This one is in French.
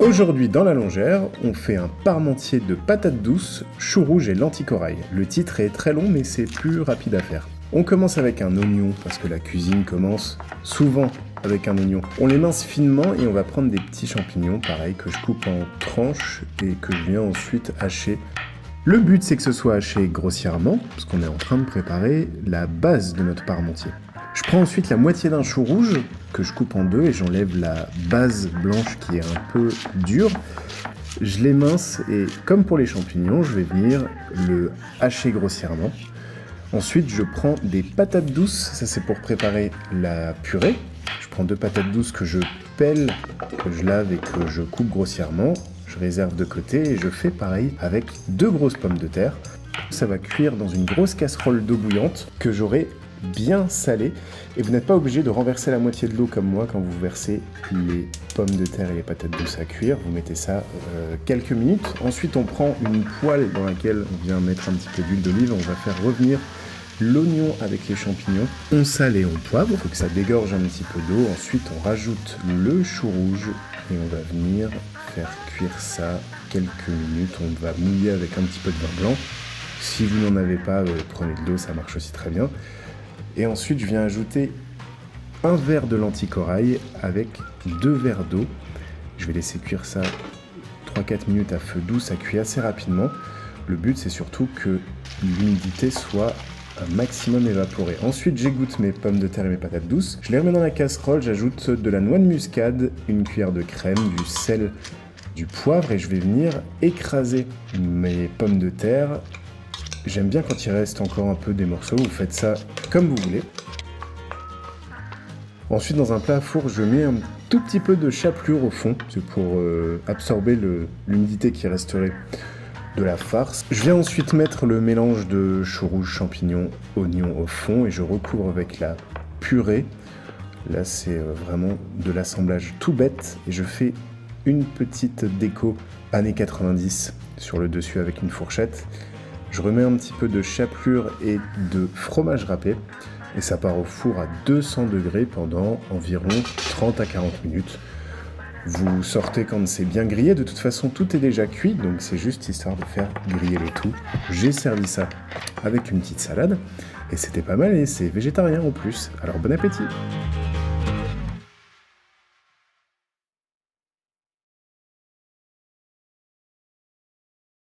Aujourd'hui dans la longère, on fait un parmentier de patates douces, choux rouges et lentilles corail. Le titre est très long mais c'est plus rapide à faire. On commence avec un oignon parce que la cuisine commence souvent avec un oignon. On l'émince finement et on va prendre des petits champignons, pareil, que je coupe en tranches et que je viens ensuite hacher. Le but c'est que ce soit haché grossièrement, parce qu'on est en train de préparer la base de notre parmentier. Je prends ensuite la moitié d'un chou rouge que je coupe en deux et j'enlève la base blanche qui est un peu dure. Je l'émince et comme pour les champignons, je vais venir le hacher grossièrement. Ensuite, je prends des patates douces, ça c'est pour préparer la purée. Je prends 2 patates douces que je pèle, que je lave et que je coupe grossièrement. Je réserve de côté et je fais pareil avec 2 grosses pommes de terre. Ça va cuire dans une grosse casserole d'eau bouillante que j'aurai bien salée. Et vous n'êtes pas obligé de renverser la moitié de l'eau comme moi quand vous versez les pommes de terre et les patates douces à cuire. Vous mettez ça quelques minutes. Ensuite, on prend une poêle dans laquelle on vient mettre un petit peu d'huile d'olive. On va faire revenir l'oignon avec les champignons. On sale et on poivre. Il faut que ça dégorge un petit peu d'eau. Ensuite, on rajoute le chou rouge et on va venir faire cuire ça quelques minutes. On va mouiller avec un petit peu de vin blanc. Si vous n'en avez pas, prenez de l'eau, ça marche aussi très bien. Et ensuite, je viens ajouter un verre de lentilles corail avec 2 verres d'eau. Je vais laisser cuire ça 3-4 minutes à feu doux, ça cuit assez rapidement. Le but, c'est surtout que l'humidité soit un maximum évaporée. Ensuite, j'égoutte mes pommes de terre et mes patates douces. Je les remets dans la casserole, j'ajoute de la noix de muscade, une cuillère de crème, du sel, du poivre et je vais venir écraser mes pommes de terre. J'aime bien quand il reste encore un peu des morceaux, vous faites ça comme vous voulez. Ensuite, dans un plat à four, je mets un tout petit peu de chapelure au fond, c'est pour absorber l'humidité qui resterait de la farce. Je viens ensuite mettre le mélange de chou rouge, champignons, oignons au fond et je recouvre avec la purée. Là, c'est vraiment de l'assemblage tout bête et je fais une petite déco années 90 sur le dessus avec une fourchette. Je remets un petit peu de chapelure et de fromage râpé et ça part au four à 200 degrés pendant environ 30 à 40 minutes. Vous sortez quand c'est bien grillé, de toute façon tout est déjà cuit, donc c'est juste histoire de faire griller le tout. J'ai servi ça avec une petite salade et c'était pas mal et c'est végétarien en plus, alors bon appétit!